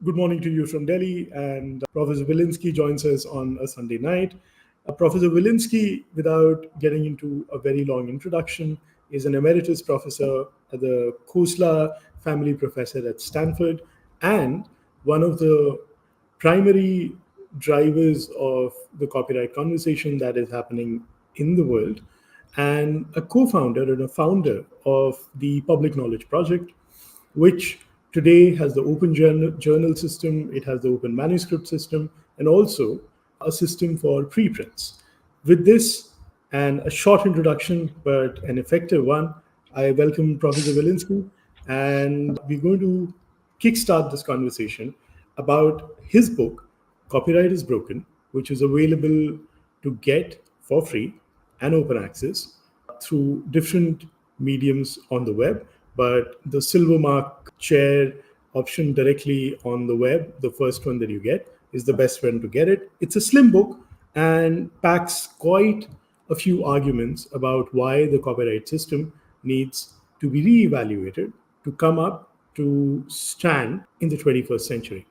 Good morning to you from Delhi. And Professor Willinsky joins us on a Sunday night. Professor Willinsky, without getting into a very long introduction, is an emeritus professor at the Khosla Family Professor at Stanford and one of the primary drivers of the copyright conversation that is happening in the world, and a co-founder and a founder of the Public Knowledge Project, which today has the open journal system, it has the open manuscript system, and also a system for preprints. With this and a short introduction, but an effective one, I welcome Professor Willinsky, and we're going to kickstart this conversation about his book, Copyright is Broken, which is available to get for free and open access through different mediums on the web. But the silver mark chair option directly on the web, the first one that you get, is the best one to get it. It's a slim book and packs quite a few arguments about why the copyright system needs to be reevaluated to come up to stand in the 21st century.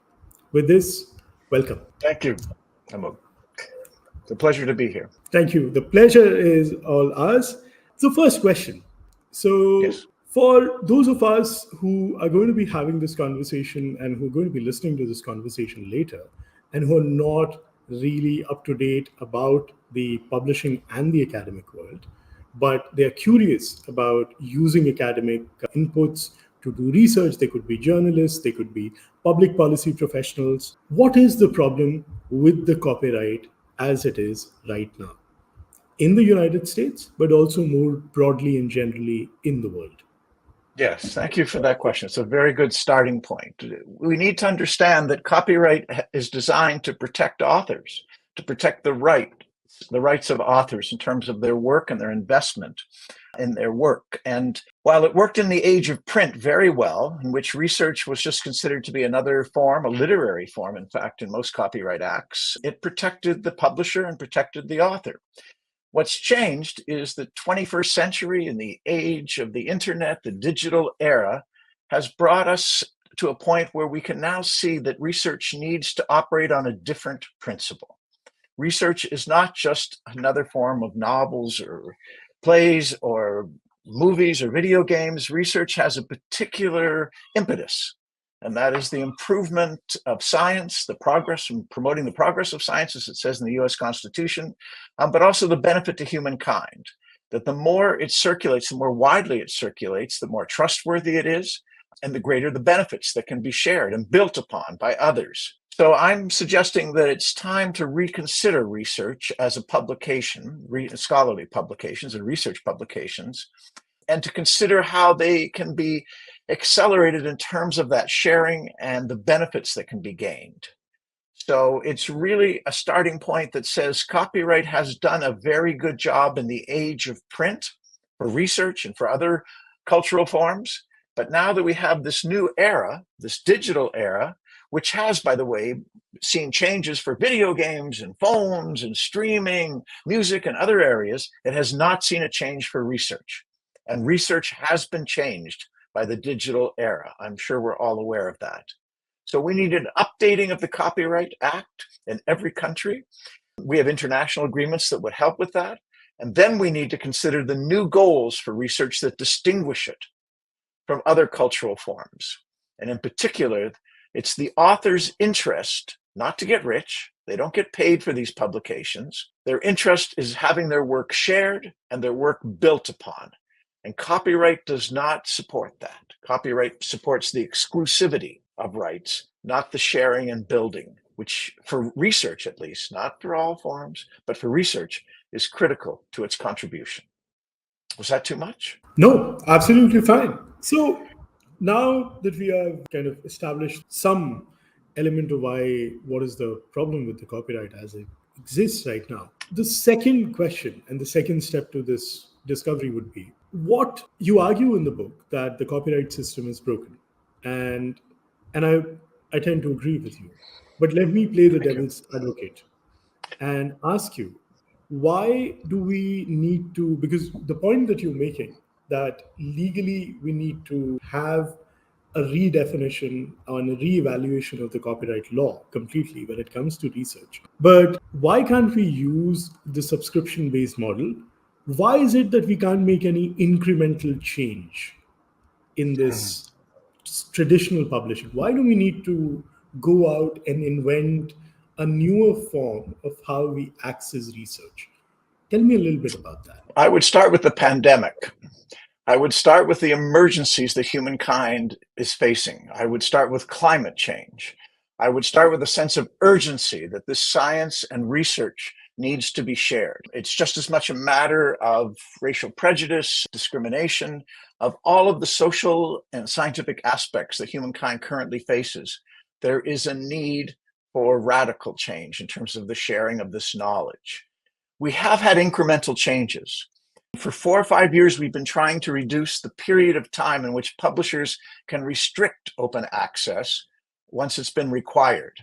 With this, welcome. Thank you. It's a pleasure to be here. Thank you. The pleasure is all ours. So first question. So yes. For those of us who are going to be having this conversation and who are going to be listening to this conversation later and who are not really up to date about the publishing and the academic world, but they're curious about using academic inputs to do research, they could be journalists, they could be public policy professionals. What is the problem with the copyright as it is right now in the United States, but also more broadly and generally in the world? Yes, thank you for that question. It's a very good starting point. We need to understand that copyright is designed to protect authors, to protect the rights of authors in terms of their work and their investment in their work. And while it worked in the age of print very well, in which research was just considered to be another form, a literary form, in fact, in most copyright acts, it protected the publisher and protected the author. What's changed is the 21st century and the age of the internet, the digital era, has brought us to a point where we can now see that research needs to operate on a different principle. Research is not just another form of novels or plays or movies or video games. Research has a particular impetus, and that is the improvement of science, the progress, and promoting the progress of science, as it says in the US Constitution, but also the benefit to humankind. That the more it circulates, the more widely it circulates, the more trustworthy it is, and the greater the benefits that can be shared and built upon by others. So I'm suggesting that it's time to reconsider research as a publication, scholarly publications and research publications, and to consider how they can be accelerated in terms of that sharing and the benefits that can be gained. So it's really a starting point that says copyright has done a very good job in the age of print for research and for other cultural forms. But now that we have this new era, this digital era, which has, by the way, seen changes for video games and phones and streaming, music and other areas, it has not seen a change for research. And research has been changed by the digital era. I'm sure we're all aware of that. So we need an updating of the Copyright Act in every country. We have international agreements that would help with that. And then we need to consider the new goals for research that distinguish it from other cultural forms. And in particular, it's the author's interest not to get rich. They don't get paid for these publications. Their interest is having their work shared and their work built upon. And copyright does not support that. Copyright supports the exclusivity of rights, not the sharing and building, which for research at least, not for all forms, but for research is critical to its contribution. Was that too much? No, absolutely fine. So now that we have kind of established some element of what is the problem with the copyright as it exists right now, the second question and the second step to this discovery would be, what you argue in the book that the copyright system is broken. And I tend to agree with you. But let me play the devil's advocate and ask you, why do we need to, because the point that you're making, that legally we need to have a redefinition and a reevaluation of the copyright law completely when it comes to research. But why can't we use the subscription based model? Why is it that we can't make any incremental change in this traditional publishing? Why do we need to go out and invent a newer form of how we access research? Tell me a little bit about that. I would start with the pandemic. I would start with the emergencies that humankind is facing. I would start with climate change. I would start with a sense of urgency that this science and research needs to be shared. It's just as much a matter of racial prejudice, discrimination, of all of the social and scientific aspects that humankind currently faces. There is a need for radical change in terms of the sharing of this knowledge. We have had incremental changes. For 4 or 5 years, we've been trying to reduce the period of time in which publishers can restrict open access once it's been required.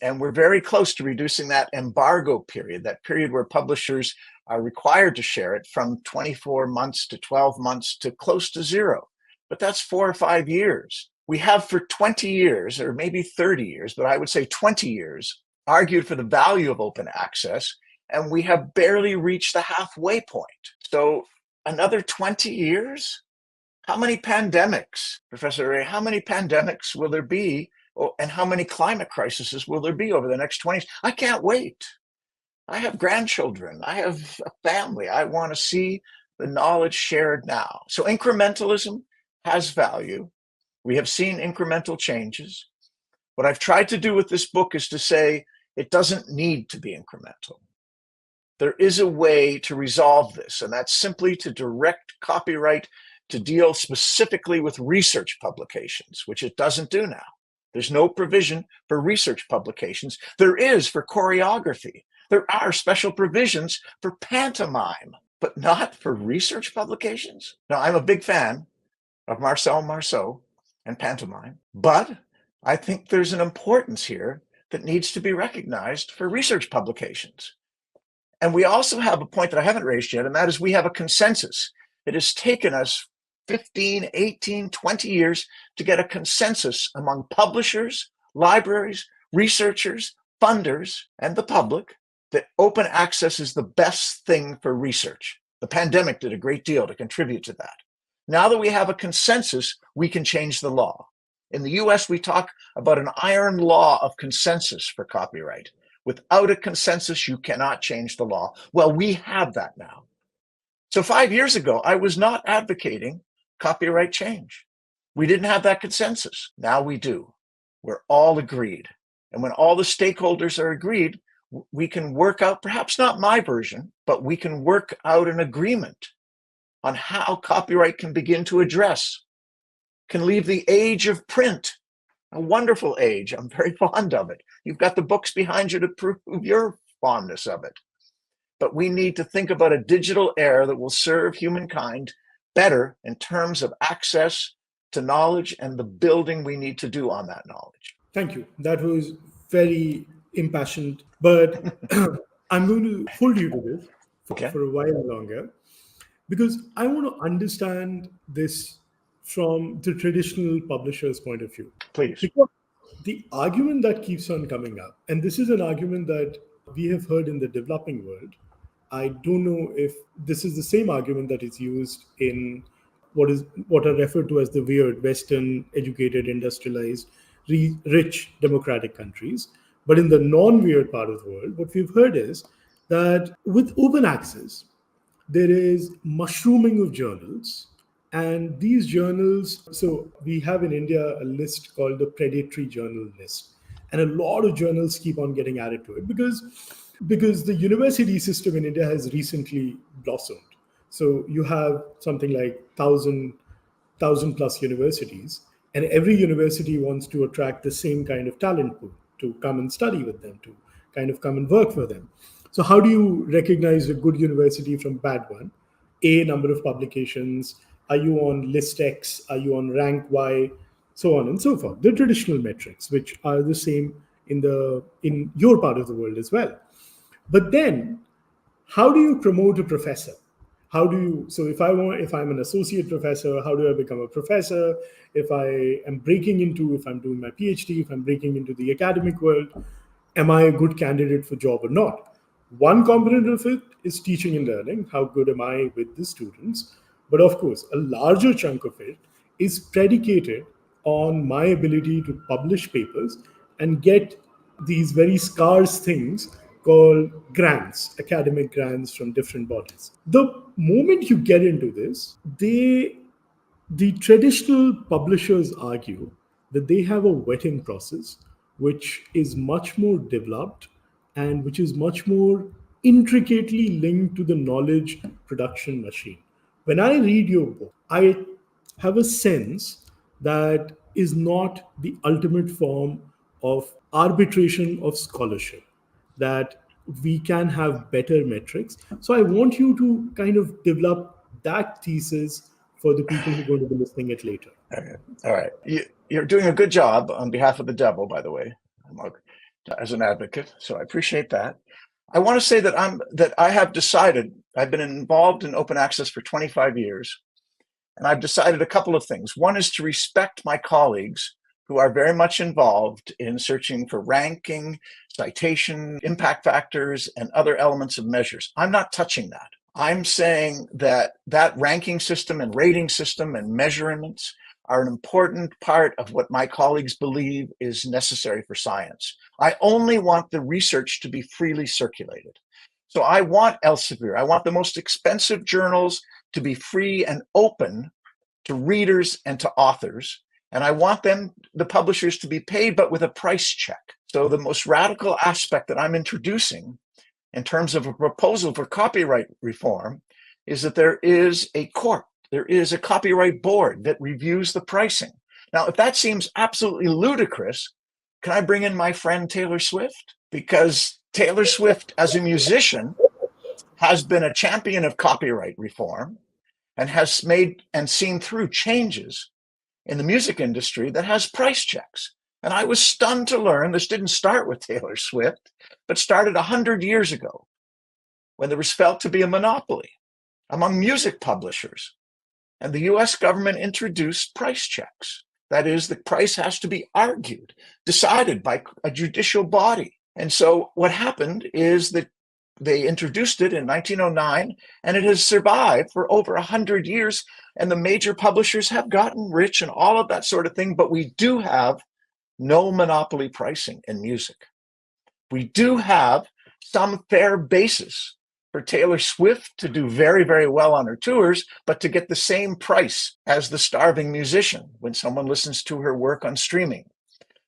And we're very close to reducing that embargo period, that period where publishers are required to share it, from 24 months to 12 months to close to 0. But that's 4 or 5 years. We have for 20 years, or maybe 30 years, but I would say 20 years, argued for the value of open access, and we have barely reached the halfway point. So another 20 years? How many pandemics, Professor Ray, how many pandemics will there be? And how many climate crises will there be over the next 20 years? I can't wait. I have grandchildren. I have a family. I want to see the knowledge shared now. So incrementalism has value. We have seen incremental changes. What I've tried to do with this book is to say it doesn't need to be incremental. There is a way to resolve this, and that's simply to direct copyright to deal specifically with research publications, which it doesn't do now. There's no provision for research publications. There is for choreography. There are special provisions for pantomime, but not for research publications. Now, I'm a big fan of Marcel Marceau and pantomime, but I think there's an importance here that needs to be recognized for research publications. And we also have a point that I haven't raised yet, and that is we have a consensus. It has taken us 15, 18, 20 years to get a consensus among publishers, libraries, researchers, funders, and the public that open access is the best thing for research. The pandemic did a great deal to contribute to that. Now that we have a consensus, we can change the law. In the US, we talk about an iron law of consensus for copyright. Without a consensus, you cannot change the law. Well, we have that now. So 5 years ago, I was not advocating copyright change. We didn't have that consensus. Now we do. We're all agreed. And when all the stakeholders are agreed, we can work out, perhaps not my version, but we can work out an agreement on how copyright can begin to address, can leave the age of print, a wonderful age. I'm very fond of it. You've got the books behind you to prove your fondness of it. But we need to think about a digital era that will serve humankind better in terms of access to knowledge and the building we need to do on that knowledge. Thank you. That was very impassioned, but I'm going to hold you to this for a while longer, because I want to understand this from the traditional publisher's point of view. Please. Because the argument that keeps on coming up, and this is an argument that we have heard in the developing world, I don't know if this is the same argument that is used in what are referred to as the weird, Western, educated, industrialized, rich, democratic countries. But in the non-weird part of the world, what we've heard is that with open access, there is mushrooming of journals. And these journals, so we have in India a list called the predatory journal list. And a lot of journals keep on getting added to it because the university system in India has recently blossomed. So you have something like 1,000 plus universities, and every university wants to attract the same kind of talent pool to come and study with them, to kind of come and work for them. So how do you recognize a good university from bad one? A, number of publications. Are you on list X? Are you on rank Y? So on and so forth. The traditional metrics, which are the same in your part of the world as well. But then, how do you promote a professor? So if I'm an associate professor, how do I become a professor? If I'm doing my PhD, if I'm breaking into the academic world, am I a good candidate for job or not? One component of it is teaching and learning. How good am I with the students? But of course, a larger chunk of it is predicated on my ability to publish papers and get these very scarce things called grants, academic grants from different bodies. The moment you get into this, the traditional publishers argue that they have a vetting process which is much more developed and which is much more intricately linked to the knowledge production machine. When I read your book, I have a sense that is not the ultimate form of arbitration of scholarship, that we can have better metrics. So I want you to kind of develop that thesis for the people who are going to be listening it later. Okay. All right. You're doing a good job on behalf of the devil, by the way, as an advocate. So I appreciate that. I want to say that I have decided, I've been involved in open access for 25 years, and I've decided a couple of things. One is to respect my colleagues who are very much involved in searching for ranking, citation, impact factors, and other elements of measures. I'm not touching that. I'm saying that ranking system and rating system and measurements are an important part of what my colleagues believe is necessary for science. I only want the research to be freely circulated. So I want Elsevier, I want the most expensive journals to be free and open to readers and to authors. And I want the publishers, to be paid, but with a price check. So the most radical aspect that I'm introducing in terms of a proposal for copyright reform is that there is a court, there is a copyright board that reviews the pricing. Now, if that seems absolutely ludicrous, can I bring in my friend Taylor Swift? Because Taylor Swift, as a musician, has been a champion of copyright reform and has made and seen through changes in the music industry that has price checks. And I was stunned to learn this didn't start with Taylor Swift, but started 100 years ago when there was felt to be a monopoly among music publishers. And the US government introduced price checks. That is, the price has to be argued, decided by a judicial body. And so what happened is that they introduced it in 1909, and it has survived for over 100 years. And the major publishers have gotten rich and all of that sort of thing. But we do have no monopoly pricing in music. We do have some fair basis for Taylor Swift to do very, very well on her tours, but to get the same price as the starving musician when someone listens to her work on streaming.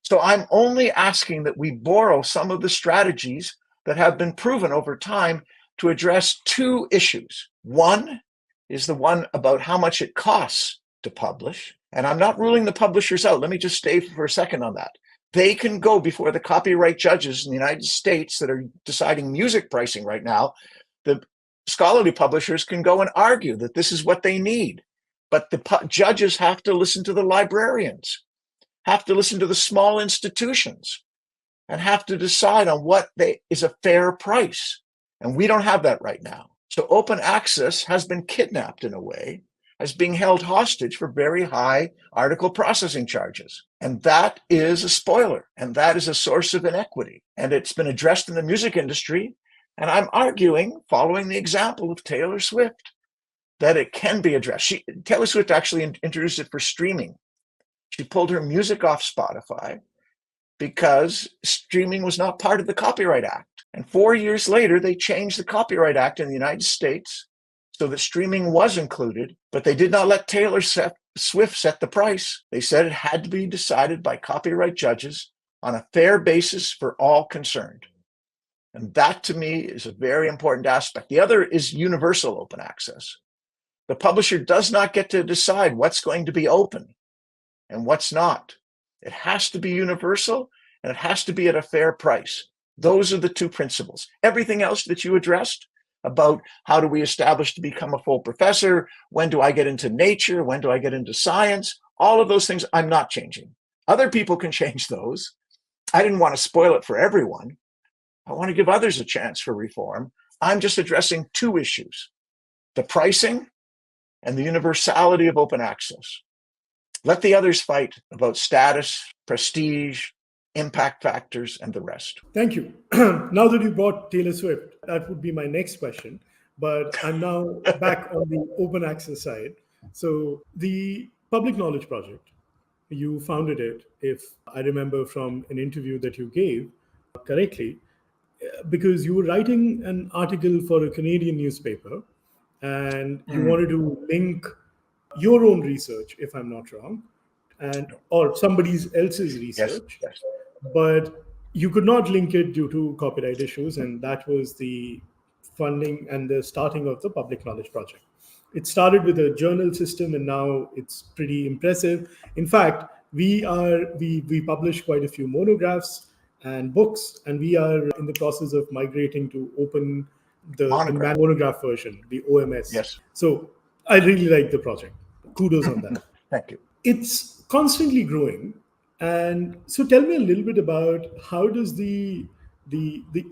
So I'm only asking that we borrow some of the strategies that have been proven over time to address two issues. One is the one about how much it costs to publish. And I'm not ruling the publishers out. Let me just stay for a second on that. They can go before the copyright judges in the United States that are deciding music pricing right now. The scholarly publishers can go and argue that this is what they need. But the judges have to listen to the librarians, have to listen to the small institutions, and have to decide on what is a fair price. And we don't have that right now. So open access has been kidnapped in a way, as being held hostage for very high article processing charges. And that is a spoiler, and that is a source of inequity. And it's been addressed in the music industry. And I'm arguing, following the example of Taylor Swift, that it can be addressed. Taylor Swift actually introduced it for streaming. She pulled her music off Spotify because streaming was not part of the Copyright Act. And 4 years later, they changed the Copyright Act in the United States so that streaming was included, but they did not let Taylor Swift set the price. They said it had to be decided by copyright judges on a fair basis for all concerned. And that, to me, is a very important aspect. The other is universal open access. The publisher does not get to decide what's going to be open and what's not. It has to be universal, and it has to be at a fair price. Those are the two principles. Everything else that you addressed about how do we establish to become a full professor, when do I get into nature, when do I get into science, all of those things I'm not changing. Other people can change those. I didn't want to spoil it for everyone. I want to give others a chance for reform. I'm just addressing two issues. the pricing, and the universality of open access. Let the others fight about status, prestige, impact factors, and the rest. Thank you. Now that you brought Taylor Swift, that would be my next question. But I'm now back on the open access side. So the Public Knowledge Project, you founded it, if I remember from an interview that you gave correctly, because you were writing an article for a Canadian newspaper and you wanted to link your own research, if I'm not wrong, and or somebody else's research, Yes. but you could not link it due to copyright issues, and that was the funding and the starting of the Public Knowledge Project. It started with a journal system, and now it's pretty impressive. In fact, we publish quite a few monographs and books, and we are in the process of migrating to open the monograph version, the OMS. Yes. So I really like the project. Kudos on that. Thank you. It's constantly growing. And so tell me a little bit about how does the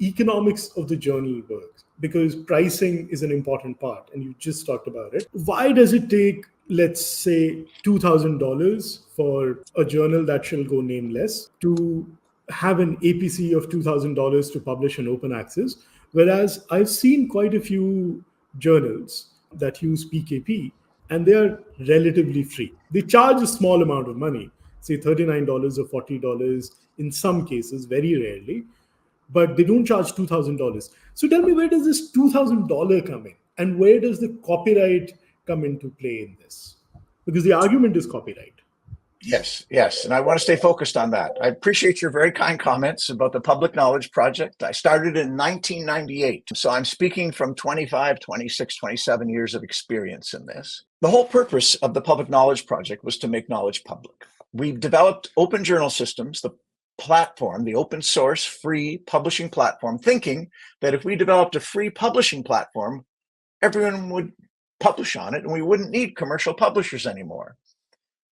economics of the journal work? Because pricing is an important part, and you just talked about it. Why does it take, let's say, $2,000 for a journal that shall go nameless to have an APC of $2,000 to publish in open access? Whereas I've seen quite a few journals that use PKP, and they are relatively free. They charge a small amount of money, say $39 or $40 in some cases, very rarely, but they don't charge $2,000. So tell me, where does this $2,000 come in? And where does the copyright come into play in this? Because the argument is copyright. Yes. And I want to stay focused on that. I appreciate your very kind comments about the Public Knowledge Project. I started in 1998. So I'm speaking from 25, 26, 27 years of experience in this. The whole purpose of the Public Knowledge Project was to make knowledge public. We've developed open journal systems, the platform, the open source free publishing platform, thinking that if we developed a free publishing platform, everyone would publish on it and we wouldn't need commercial publishers anymore.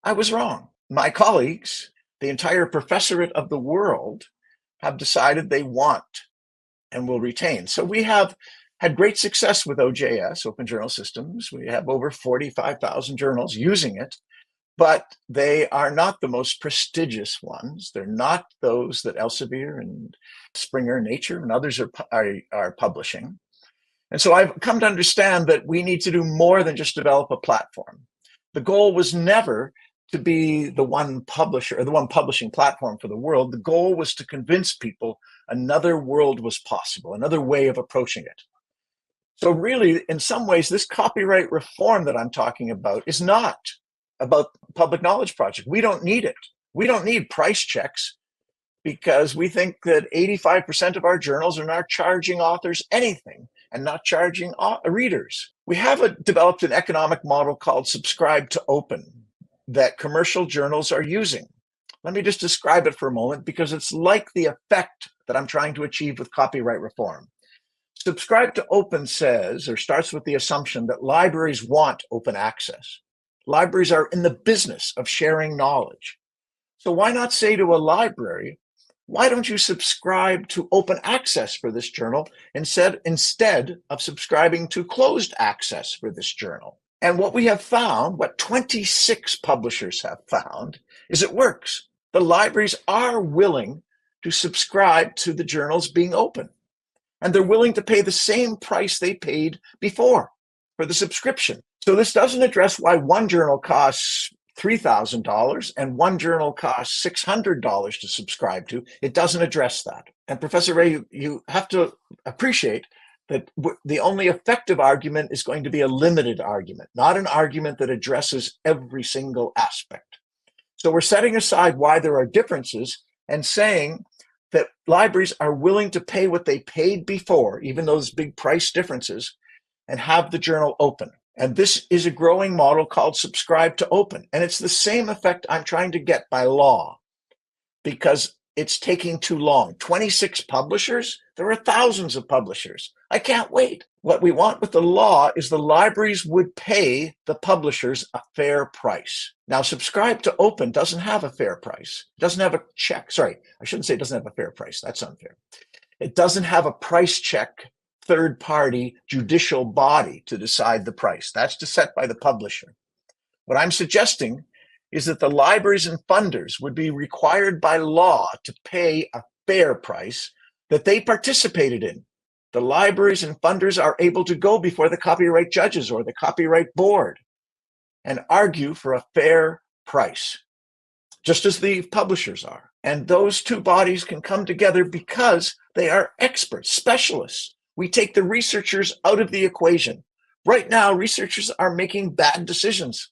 I was wrong. My colleagues, the entire professorate of the world, have decided they want and will retain. So we have had great success with OJS, Open Journal Systems. We have over 45,000 journals using it, but they are not the most prestigious ones. They're not those that Elsevier and Springer Nature and others are publishing. And so I've come to understand that we need to do more than just develop a platform. The goal was never to be the one publisher or the one publishing platform for the world. The goal was to convince people another world was possible, another way of approaching it. So really, in some ways, this copyright reform that I'm talking about is not about Public Knowledge Project. We don't need it. We don't need price checks because we think that 85% of our journals are not charging authors anything and not charging readers. We have developed an economic model called subscribe to open that commercial journals are using. Let me just describe it for a moment because it's like the effect that I'm trying to achieve with copyright reform. Subscribe to open says, or starts with the assumption that libraries want open access. Libraries are in the business of sharing knowledge. So why not say to a library, why don't you subscribe to open access for this journal instead of subscribing to closed access for this journal? And what we have found, what 26 publishers have found, is it works. The libraries are willing to subscribe to the journals being open. And they're willing to pay the same price they paid before for the subscription. So this doesn't address why one journal costs $3,000 and one journal costs $600 to subscribe to. It doesn't address that. And Professor Ray, you have to appreciate that the only effective argument is going to be a limited argument, not an argument that addresses every single aspect. So we're setting aside why there are differences and saying that libraries are willing to pay what they paid before, even those big price differences, and have the journal open. And this is a growing model called subscribe to open. And it's the same effect I'm trying to get by law because it's taking too long. 26 publishers, there are thousands of publishers. I can't wait. What we want with the law is the libraries would pay the publishers a fair price. Now, subscribe to open doesn't have a fair price. It doesn't have a check. Sorry, I shouldn't say it doesn't have a fair price. That's unfair. It doesn't have a price check third-party judicial body to decide the price. That's set by the publisher. What I'm suggesting is that the libraries and funders would be required by law to pay a fair price that they participated in. The libraries and funders are able to go before the copyright judges or the copyright board and argue for a fair price, just as the publishers are. And those two bodies can come together because they are experts, specialists. We take the researchers out of the equation. Right now, researchers are making bad decisions.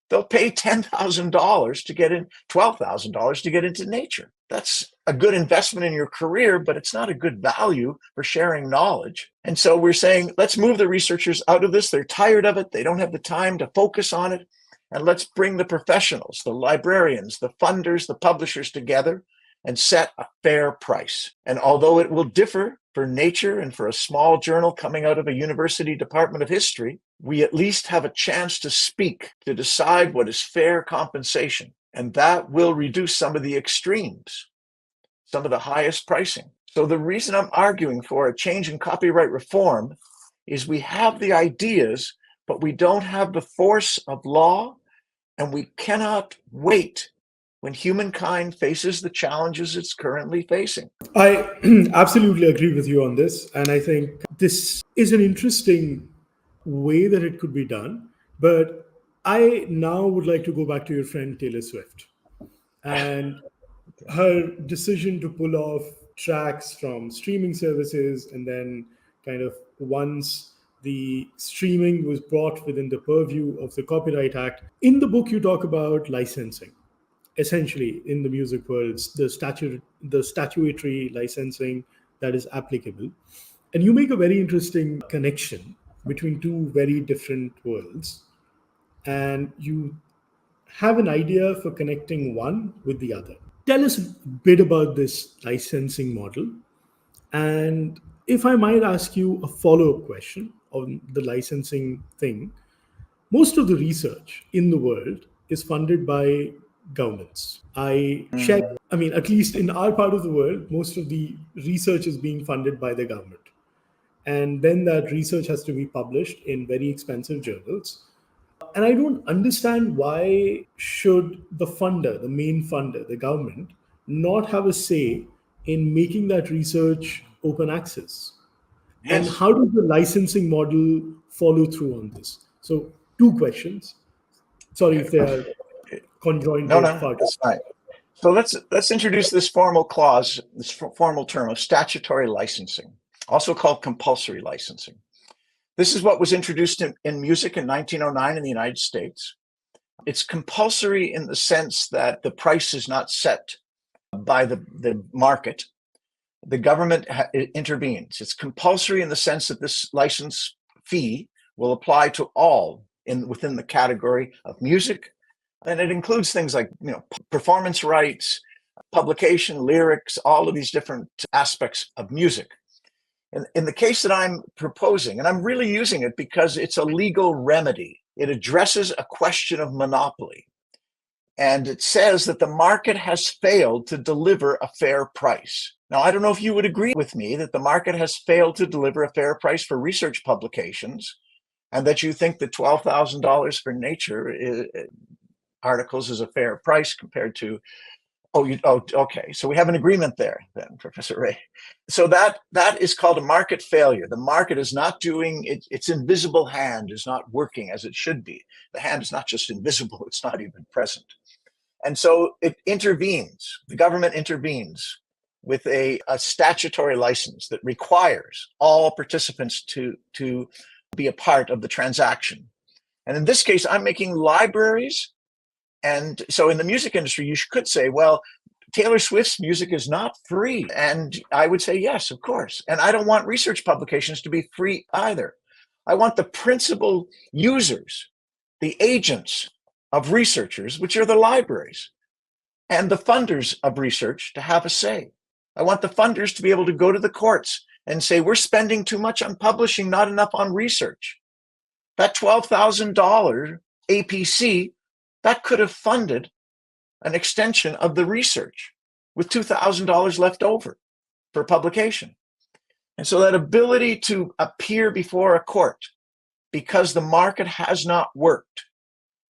They'll pay $10,000 to get in, $12,000 to get into nature. That's a good investment in your career, but it's not a good value for sharing knowledge. And so we're saying, let's move the researchers out of this. They're tired of it. They don't have the time to focus on it. And let's bring the professionals, the librarians, the funders, the publishers together and set a fair price. And although it will differ for Nature and for a small journal coming out of a university department of history, we at least have a chance to speak, to decide what is fair compensation. And that will reduce some of the extremes, some of the highest pricing. So the reason I'm arguing for a change in copyright reform is we have the ideas, but we don't have the force of law, and we cannot wait when humankind faces the challenges it's currently facing. I absolutely agree with you on this. And I think this is an interesting way that it could be done. But I now would like to go back to your friend Taylor Swift and her decision to pull off tracks from streaming services. And then kind of once the streaming was brought within the purview of the Copyright Act, in the book you talk about licensing. Essentially, in the music world, the statutory licensing that is applicable. And you make a very interesting connection between two very different worlds. And you have an idea for connecting one with the other. Tell us a bit about this licensing model. And if I might ask you a follow-up question on the licensing thing, most of the research in the world is funded by governments. At least in our part of the world, most of the research is being funded by the government. And then that research has to be published in very expensive journals. And I don't understand why should the funder, the main funder, the government, not have a say in making that research open access? Yes. And how does the licensing model follow through on this? So 2 questions. Sorry if they are conjoined. No, that's fine. So let's introduce this formal clause, this formal term of statutory licensing, also called compulsory licensing. This is what was introduced in music in 1909 in the United States. It's compulsory in the sense that the price is not set by the market. The government intervenes. It's compulsory in the sense that this license fee will apply to all within the category of music. And it includes things like, performance rights, publication, lyrics, all of these different aspects of music. And in the case that I'm proposing, and I'm really using it because it's a legal remedy, it addresses a question of monopoly. And it says that the market has failed to deliver a fair price. Now, I don't know if you would agree with me that the market has failed to deliver a fair price for research publications, and that you think that $12,000 for Nature articles is a fair price compared to, okay. So we have an agreement there then, Professor Ray. So that is called a market failure. The market is not doing, its invisible hand is not working as it should be. The hand is not just invisible, it's not even present. And so it intervenes, the government intervenes with a statutory license that requires all participants to be a part of the transaction. And in this case, I'm making libraries. And so in the music industry, you could say, well, Taylor Swift's music is not free. And I would say, yes, of course. And I don't want research publications to be free either. I want the principal users, the agents of researchers, which are the libraries, and the funders of research to have a say. I want the funders to be able to go to the courts and say, we're spending too much on publishing, not enough on research. That $12,000 APC, that could have funded an extension of the research with $2,000 left over for publication. And so that ability to appear before a court because the market has not worked.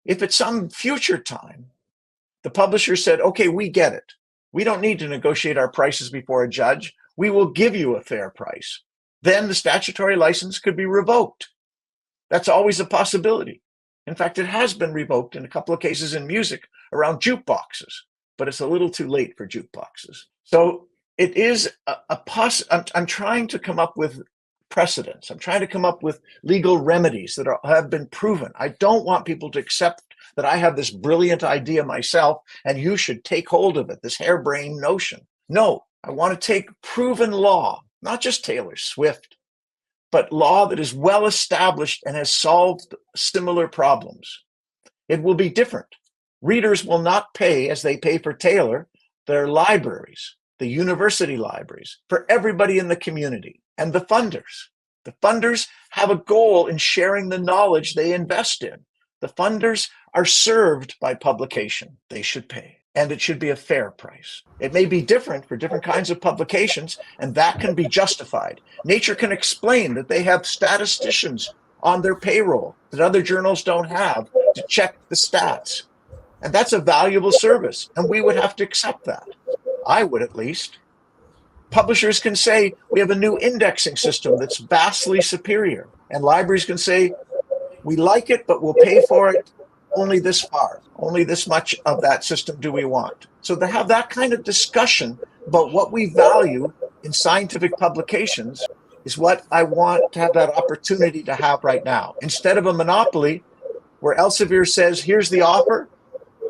If at some future time, the publisher said, okay, we get it. We don't need to negotiate our prices before a judge. We will give you a fair price. Then the statutory license could be revoked. That's always a possibility. In fact, it has been revoked in a couple of cases in music around jukeboxes, but it's a little too late for jukeboxes. So it is I'm trying to come up with precedents. I'm trying to come up with legal remedies that have been proven. I don't want people to accept that I have this brilliant idea myself and you should take hold of it, this harebrained notion. No, I want to take proven law, not just Taylor Swift, but law that is well established and has solved similar problems. It will be different. Readers will not pay as they pay for Taylor, their libraries, the university libraries, for everybody in the community, and the funders. The funders have a goal in sharing the knowledge they invest in. The funders are served by publication. They should pay, and it should be a fair price. It may be different for different kinds of publications, and that can be justified. Nature can explain that they have statisticians on their payroll that other journals don't have to check the stats. And that's a valuable service, and we would have to accept that. I would, at least. Publishers can say, we have a new indexing system that's vastly superior. And libraries can say, we like it, but we'll pay for it only this far. Only this much of that system do we want. So to have that kind of discussion about what we value in scientific publications is what I want to have that opportunity to have right now. Instead of a monopoly where Elsevier says, here's the offer,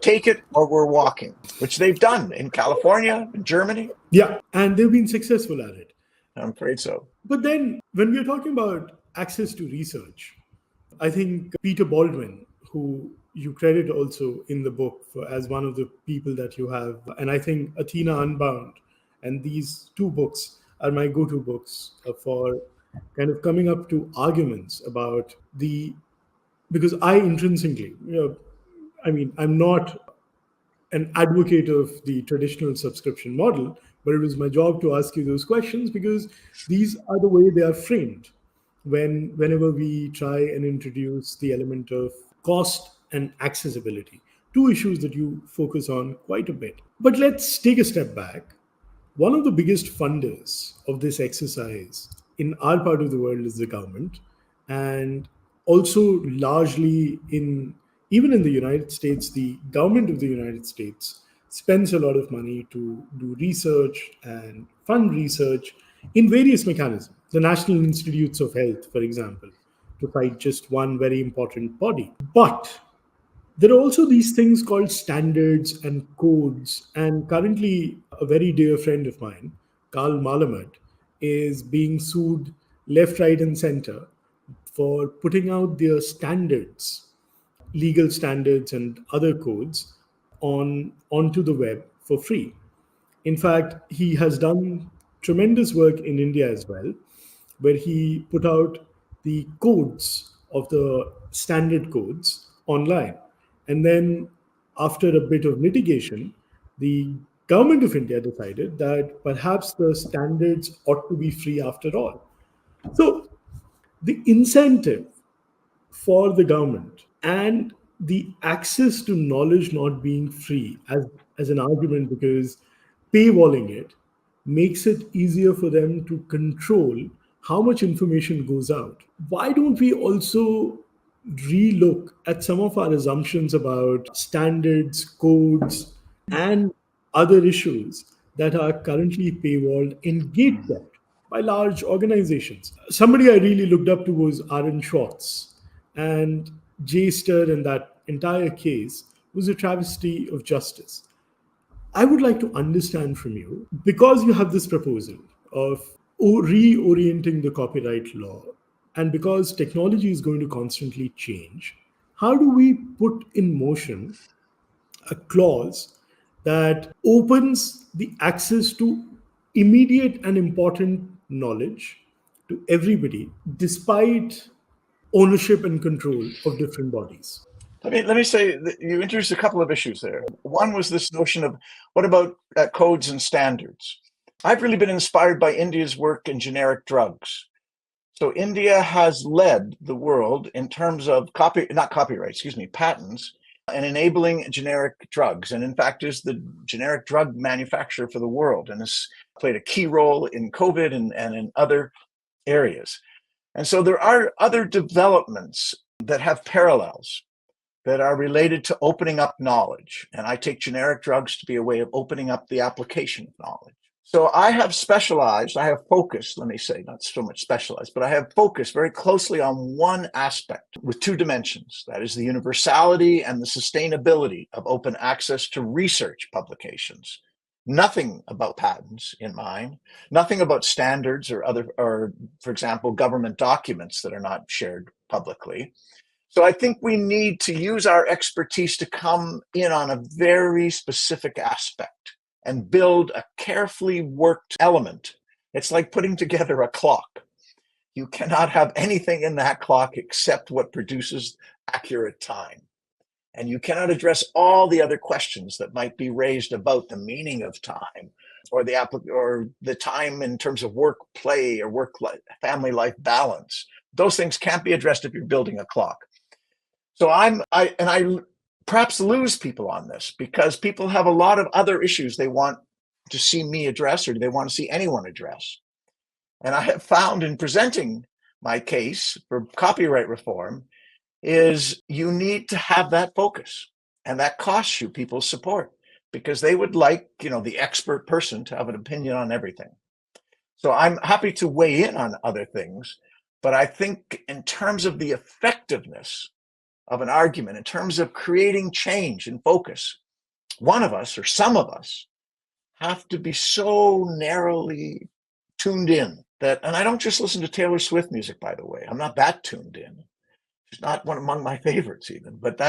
take it or we're walking, which they've done in California, in Germany. Yeah, and they've been successful at it. I'm afraid so. But then when we're talking about access to research, I think Peter Baldwin, who you credit also in the book as one of the people that you have, and I think Athena Unbound, and these two books are my go-to books for kind of coming up to arguments about because I intrinsically, I'm not an advocate of the traditional subscription model, but it was my job to ask you those questions because these are the way they are framed whenever we try and introduce the element of cost and accessibility, two issues that you focus on quite a bit. But let's take a step back. One of the biggest funders of this exercise in our part of the world is the government, and also largely even in the United States, the government of the United States spends a lot of money to do research and fund research in various mechanisms. The National Institutes of Health, for example, to cite just one very important body. But there are also these things called standards and codes. And currently, a very dear friend of mine, Carl Malamed, is being sued left, right, and center for putting out their standards, legal standards and other codes onto the web for free. In fact, he has done tremendous work in India as well, where he put out the codes of the standard codes online. And then after a bit of litigation, the government of India decided that perhaps the standards ought to be free after all. So the incentive for the government and the access to knowledge not being free as an argument, because paywalling it makes it easier for them to control how much information goes out. Why don't we also relook at some of our assumptions about standards, codes, and other issues that are currently paywalled and gatekept by large organizations? Somebody I really looked up to was Aaron Schwartz, and Jay Stern in that entire case was a travesty of justice. I would like to understand from you, because you have this proposal of reorienting the copyright law, and because technology is going to constantly change, how do we put in motion a clause that opens the access to immediate and important knowledge to everybody, despite ownership and control of different bodies? Let me say that you introduced a couple of issues there. One was this notion of what about codes and standards? I've really been inspired by India's work in generic drugs. So India has led the world in terms of patents and enabling generic drugs. And in fact, is the generic drug manufacturer for the world and has played a key role in COVID and in other areas. And so there are other developments that have parallels that are related to opening up knowledge. And I take generic drugs to be a way of opening up the application of knowledge. So I have focused, let me say, not so much specialized, but I have focused very closely on one aspect with two dimensions. That is the universality and the sustainability of open access to research publications. Nothing about patents in mind, nothing about standards or for example, government documents that are not shared publicly. So I think we need to use our expertise to come in on a very specific aspect and build a carefully worked element. It's like putting together a clock. You cannot have anything in that clock except what produces accurate time. And you cannot address all the other questions that might be raised about the meaning of time or the time in terms of work, play, or family life balance. Those things can't be addressed if you're building a clock. So I perhaps lose people on this because people have a lot of other issues they want to see me address or they want to see anyone address. And I have found in presenting my case for copyright reform is you need to have that focus, and that costs you people's support because they would like, the expert person to have an opinion on everything. So I'm happy to weigh in on other things, but I think in terms of the effectiveness of an argument, in terms of creating change and focus, one of us or some of us have to be so narrowly tuned in that, and I don't just listen to Taylor Swift music, by the way. I'm not that tuned in. It's not one among my favorites even, but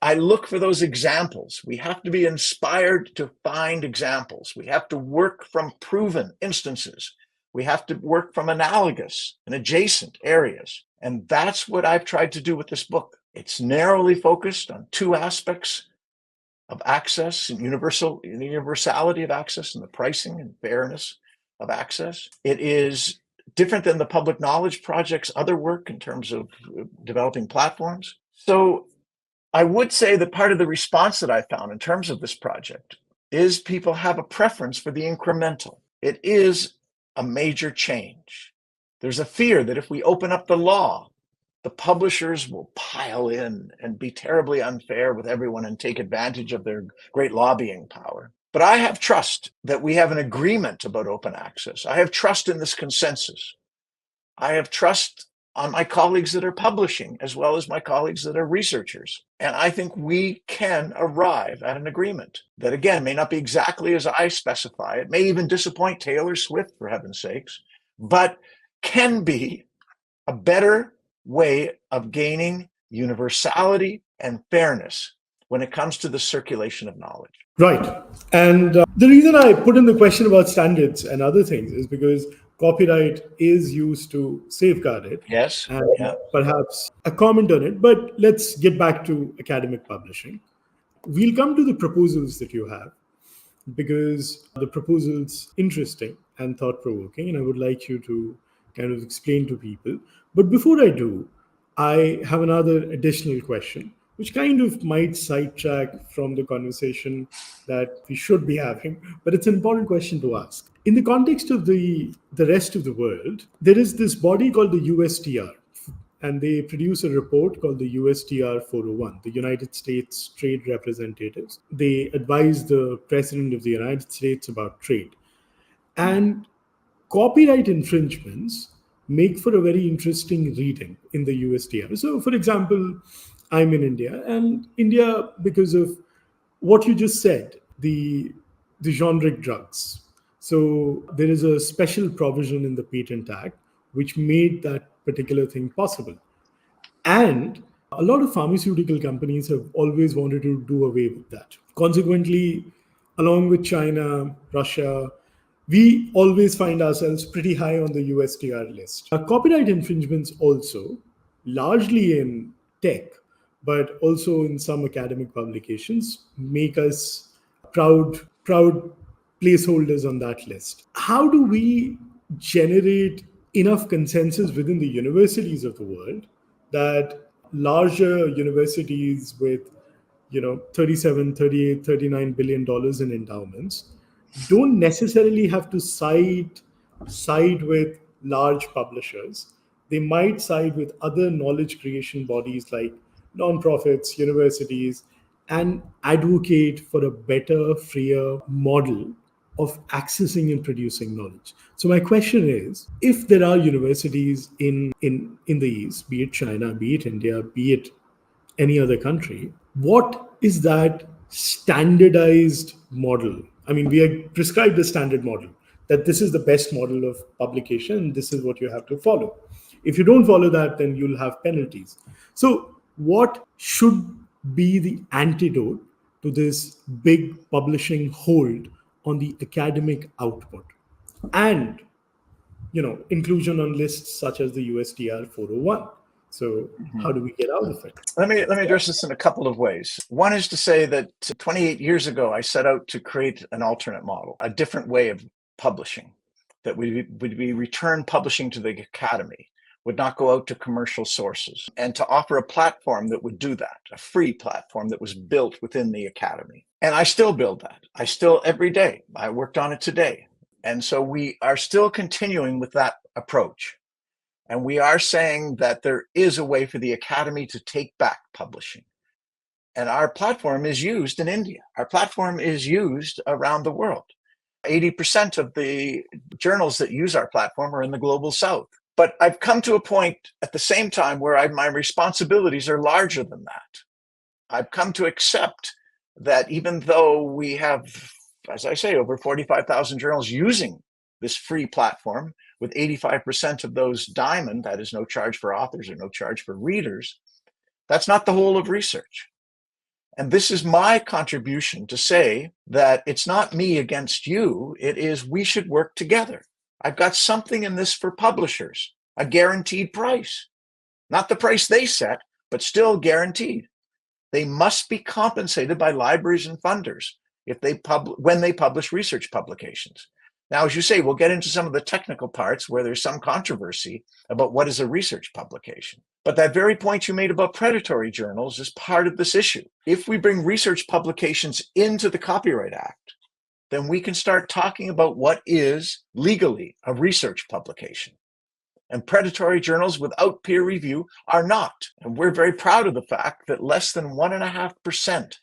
I look for those examples. We have to be inspired to find examples. We have to work from proven instances. We have to work from analogous and adjacent areas. And that's what I've tried to do with this book. It's narrowly focused on two aspects of access and universality of access and the pricing and fairness of access. It is different than the Public Knowledge Project's other work in terms of developing platforms. So I would say that part of the response that I found in terms of this project is people have a preference for the incremental. It is a major change. There's a fear that if we open up the law, the publishers will pile in and be terribly unfair with everyone and take advantage of their great lobbying power. But I have trust that we have an agreement about open access. I have trust in this consensus. I have trust on my colleagues that are publishing, as well as my colleagues that are researchers. And I think we can arrive at an agreement that, again, may not be exactly as I specify. It may even disappoint Taylor Swift, for heaven's sakes, but can be a better way of gaining universality and fairness when it comes to the circulation of knowledge. Right. And the reason I put in the question about standards and other things is because copyright is used to safeguard it. Yes. And perhaps a comment on it. But let's get back to academic publishing. We'll come to the proposals that you have because the proposal's interesting and thought-provoking, and I would like you to kind of explain to people. But before I do, I have another additional question, which kind of might sidetrack from the conversation that we should be having, but it's an important question to ask. In the context of the rest of the world, there is this body called the USTR, and they produce a report called the USTR 401, the United States Trade Representatives. They advise the President of the United States about trade. And copyright infringements make for a very interesting reading in the USTR. So, for example, I'm in India, and India, because of what you just said, the generic drugs. So there is a special provision in the Patent Act which made that particular thing possible. And a lot of pharmaceutical companies have always wanted to do away with that. Consequently, along with China, Russia, we always find ourselves pretty high on the USTR list. Copyright infringements also, largely in tech, but also in some academic publications, make us proud placeholders on that list. How do we generate enough consensus within the universities of the world that larger universities with 37, 38, 39 billion dollars in endowments don't necessarily have to side with large publishers? They might side with other knowledge creation bodies like nonprofits, universities, and advocate for a better, freer model of accessing and producing knowledge. So my question is, if there are universities in the East, be it China, be it India, be it any other country, what is that standardized model? I mean, we are prescribed a standard model that this is the best model of publication, and this is what you have to follow. If you don't follow that, then you'll have penalties. So, what should be the antidote to this big publishing hold on the academic output? And inclusion on lists such as the USTR 401. So how do we get out of it? Let me address this in a couple of ways. One is to say that 28 years ago, I set out to create an alternate model, a different way of publishing, that would be return publishing to the academy, would not go out to commercial sources, and to offer a platform that would do that, a free platform that was built within the academy. And I still build that. Every day, I worked on it today. And so we are still continuing with that approach. And we are saying that there is a way for the academy to take back publishing. And our platform is used in India. Our platform is used around the world. 80% of the journals that use our platform are in the global south. But I've come to a point at the same time where my responsibilities are larger than that. I've come to accept that even though we have, as I say, over 45,000 journals using this free platform, with 85% of those diamond, that is no charge for authors or no charge for readers, that's not the whole of research. And this is my contribution to say that it's not me against you, it is we should work together. I've got something in this for publishers, a guaranteed price, not the price they set, but still guaranteed. They must be compensated by libraries and funders when they publish research publications. Now, as you say, we'll get into some of the technical parts where there's some controversy about what is a research publication. But that very point you made about predatory journals is part of this issue. If we bring research publications into the Copyright Act, then we can start talking about what is legally a research publication. And predatory journals without peer review are not. And we're very proud of the fact that less than 1.5%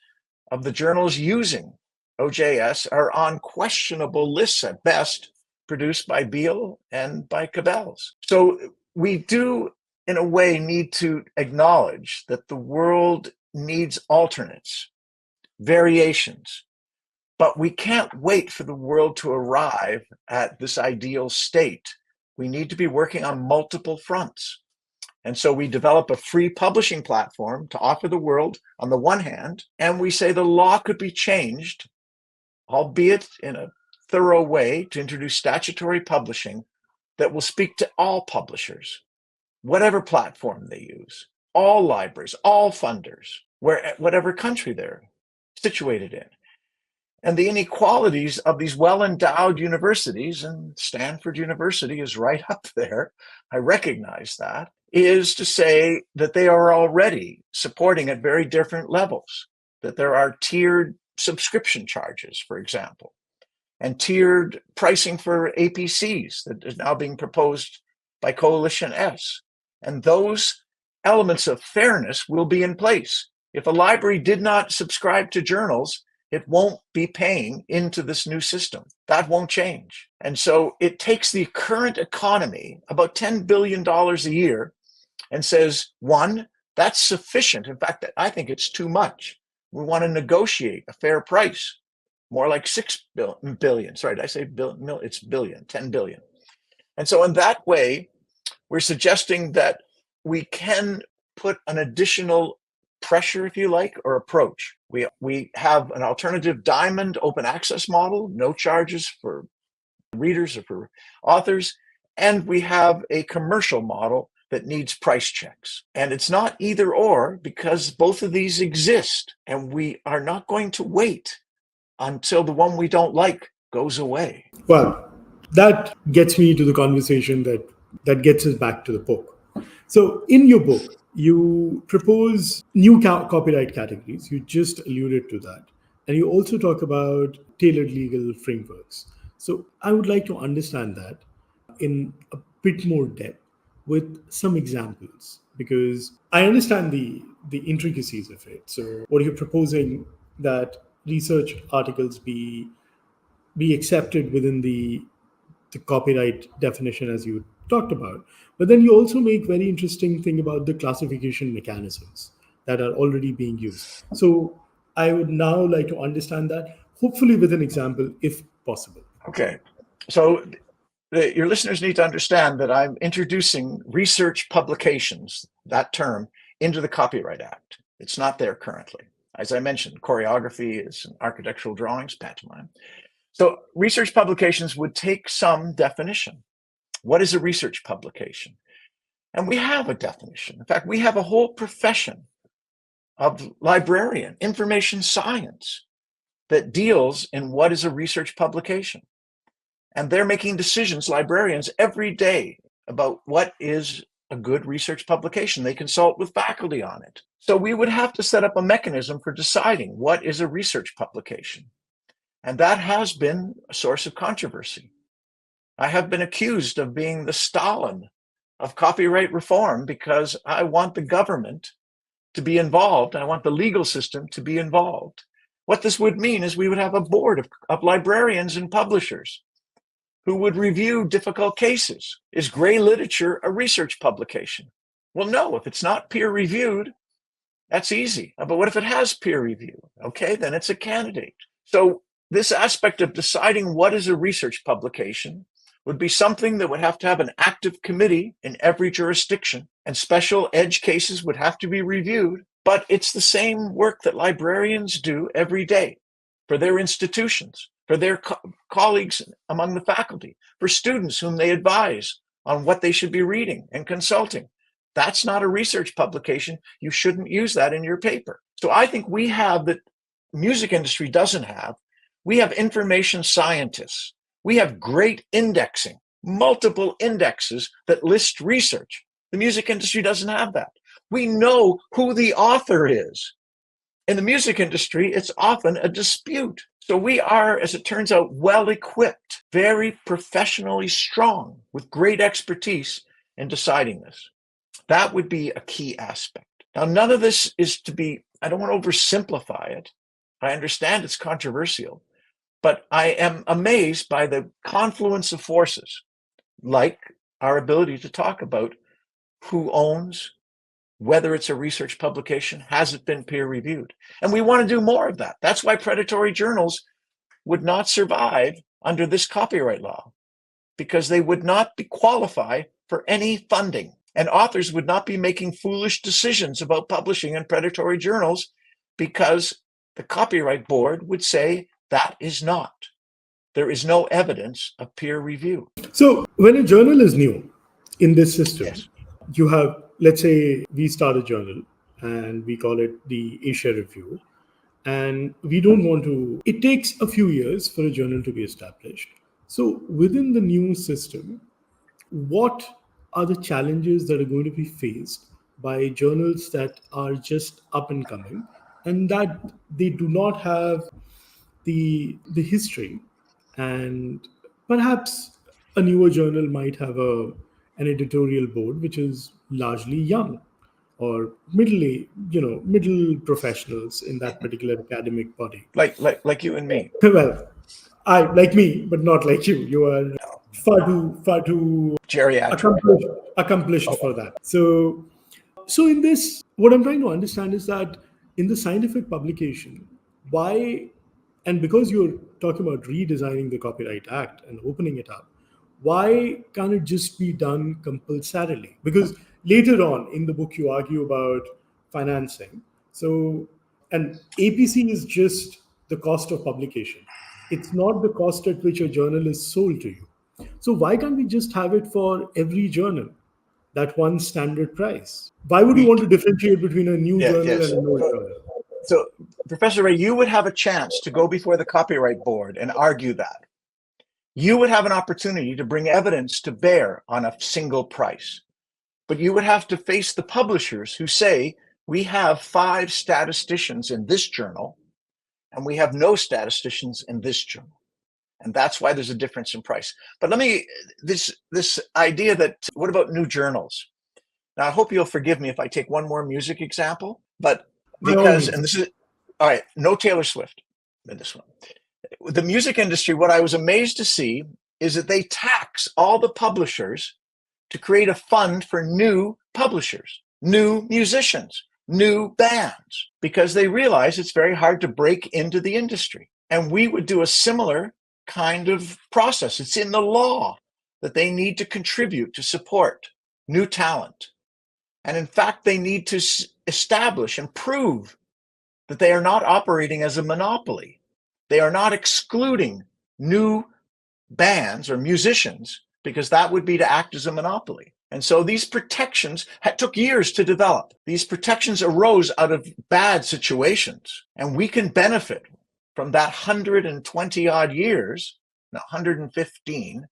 of the journals using OJS are on questionable lists at best, produced by Beale and by Cabell's. So we do, in a way, need to acknowledge that the world needs alternates, variations, but we can't wait for the world to arrive at this ideal state. We need to be working on multiple fronts. And so we develop a free publishing platform to offer the world on the one hand, and we say the law could be changed, albeit in a thorough way, to introduce statutory publishing that will speak to all publishers, whatever platform they use, all libraries, all funders, whatever country they're situated in. And the inequalities of these well-endowed universities, and Stanford University is right up there, I recognize that, is to say that they are already supporting at very different levels, that there are tiered subscription charges, for example, and tiered pricing for APCs that is now being proposed by Coalition S. And those elements of fairness will be in place. If a library did not subscribe to journals, it won't be paying into this new system. That won't change. And so it takes the current economy, about $10 billion a year, and says, one, that's sufficient. In fact, I think it's too much. We want to negotiate a fair price, more like 6 billion. Sorry, did I say billion? No, it's billion, 10 billion. And so in that way, we're suggesting that we can put an additional pressure, if you like, or approach. We have an alternative diamond open access model, no charges for readers or for authors, and we have a commercial model that needs price checks. And it's not either or, because both of these exist, and we are not going to wait until the one we don't like goes away. Well, that gets me to the conversation that gets us back to the book. So, in your book, you propose new copyright categories. You just alluded to that. And you also talk about tailored legal frameworks. So, I would like to understand that in a bit more depth with some examples, because I understand the intricacies of it. So, what you're proposing that research articles be accepted within the copyright definition as you talked about. But then you also make very interesting thing about the classification mechanisms that are already being used. So I would now like to understand that, hopefully with an example, if possible. Okay. So your listeners need to understand that I'm introducing research publications, that term, into the Copyright Act. It's not there currently. As I mentioned, choreography is architectural drawings, pantomime. So research publications would take some definition. What is a research publication? And we have a definition. In fact, we have a whole profession of librarian, information science, that deals in what is a research publication. And they're making decisions, librarians, every day about what is a good research publication. They consult with faculty on it. So we would have to set up a mechanism for deciding what is a research publication. And that has been a source of controversy. I have been accused of being the Stalin of copyright reform because I want the government to be involved. I want the legal system to be involved. What this would mean is we would have a board of librarians and publishers who would review difficult cases. Is gray literature a research publication? Well, no, if it's not peer reviewed, that's easy. But what if it has peer review? Okay, then it's a candidate. So this aspect of deciding what is a research publication would be something that would have to have an active committee in every jurisdiction, and special edge cases would have to be reviewed. But it's the same work that librarians do every day for their institutions, for their colleagues among the faculty, for students whom they advise on what they should be reading and consulting. That's not a research publication. You shouldn't use that in your paper. So I think we have that music industry doesn't have. We have information scientists. We have great indexing, multiple indexes that list research. The music industry doesn't have that. We know who the author is. In the music industry, it's often a dispute. So we are, as it turns out, well equipped, very professionally strong, with great expertise in deciding this. That would be a key aspect. Now, none of this is to be, I don't want to oversimplify it. I understand it's controversial, but I am amazed by the confluence of forces, like our ability to talk about who owns, whether it's a research publication, has it been peer reviewed? And we want to do more of that. That's why predatory journals would not survive under this copyright law, because they would not qualify for any funding. And authors would not be making foolish decisions about publishing in predatory journals, because the Copyright Board would say that is not. There is no evidence of peer review. So when a journal is new in this system, Yes. You have, let's say we start a journal and we call it the Asia Review. And we don't want to, it takes a few years for a journal to be established. So within the new system, what are the challenges that are going to be faced by journals that are just up and coming and that they do not have the history? And perhaps a newer journal might have an editorial board which is largely young or middle professionals in that particular academic body. Like you and me. Well, I like me, but not like you. You are far too Geriatric. accomplished for that. So in this, what I'm trying to understand is that in the scientific publication, why, and because you're talking about redesigning the Copyright Act and opening it up, why can't it just be done compulsorily? Because later on in the book, you argue about financing. So, and APC is just the cost of publication. It's not the cost at which a journal is sold to you. So why can't we just have it for every journal, that one standard price? Why would you want to differentiate between a new journal and an old journal? So, Professor Ray, you would have a chance to go before the Copyright Board and argue that. you would have an opportunity to bring evidence to bear on a single price. But you would have to face the publishers who say, we have 5 statisticians in this journal, and we have no statisticians in this journal. And that's why there's a difference in price. But this idea that, what about new journals? Now, I hope you'll forgive me if I take one more music example, but because, and this is, all right, no Taylor Swift in this one. The music industry, what I was amazed to see is that they tax all the publishers to create a fund for new publishers, new musicians, new bands, because they realize it's very hard to break into the industry. And we would do a similar kind of process. It's in the law that they need to contribute to support new talent. And in fact, they need to establish and prove that they are not operating as a monopoly. They are not excluding new bands or musicians, because that would be to act as a monopoly. And so these protections took years to develop. These protections arose out of bad situations, and we can benefit from that 120 odd years, now 115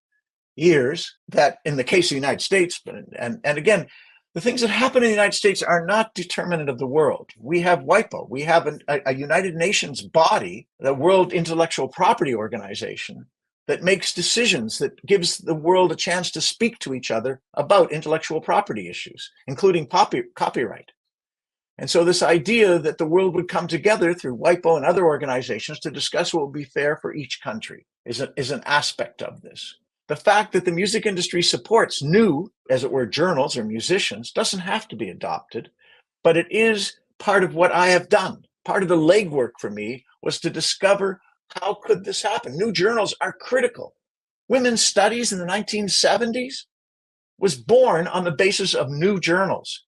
years, that in the case of the United States, and again, the things that happen in the United States are not determinant of the world. We have WIPO. We have a United Nations body, the World Intellectual Property Organization, that makes decisions, that gives the world a chance to speak to each other about intellectual property issues, including copyright. And so this idea that the world would come together through WIPO and other organizations to discuss what would be fair for each country is an aspect of this. The fact that the music industry supports new, as it were, journals or musicians doesn't have to be adopted, but it is part of what I have done. Part of the legwork for me was to discover, how could this happen? New journals are critical. Women's studies in the 1970s was born on the basis of new journals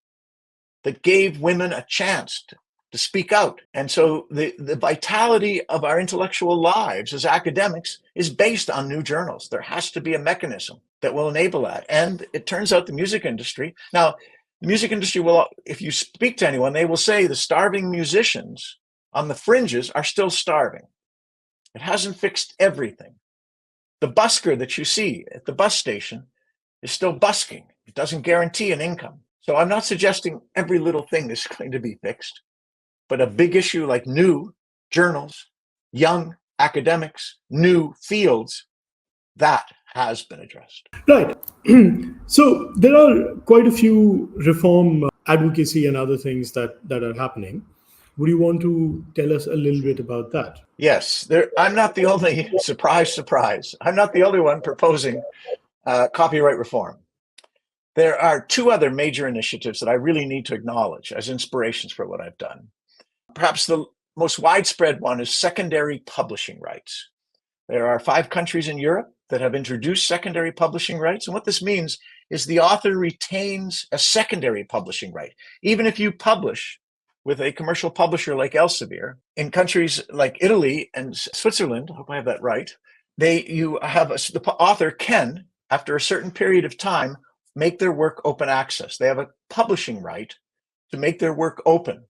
that gave women a chance to speak out. And so the vitality of our intellectual lives as academics is based on new journals. There has to be a mechanism that will enable that. And it turns out the music industry, now, the music industry will, if you speak to anyone, they will say the starving musicians on the fringes are still starving. It hasn't fixed everything. The busker that you see at the bus station is still busking. It doesn't guarantee an income. So I'm not suggesting every little thing is going to be fixed, but a big issue like new journals, young academics, new fields, that has been addressed. Right. So there are quite a few reform advocacy and other things that are happening. Would you want to tell us a little bit about that? Yes, I'm not the only, surprise, I'm not the only one proposing copyright reform. There are 2 other major initiatives that I really need to acknowledge as inspirations for what I've done. Perhaps the most widespread one is secondary publishing rights. There are 5 countries in Europe that have introduced secondary publishing rights. And what this means is the author retains a secondary publishing right. Even if you publish with a commercial publisher like Elsevier, in countries like Italy and Switzerland, I hope I have that right, the author can, after a certain period of time, make their work open access. They have a publishing right to make their work open.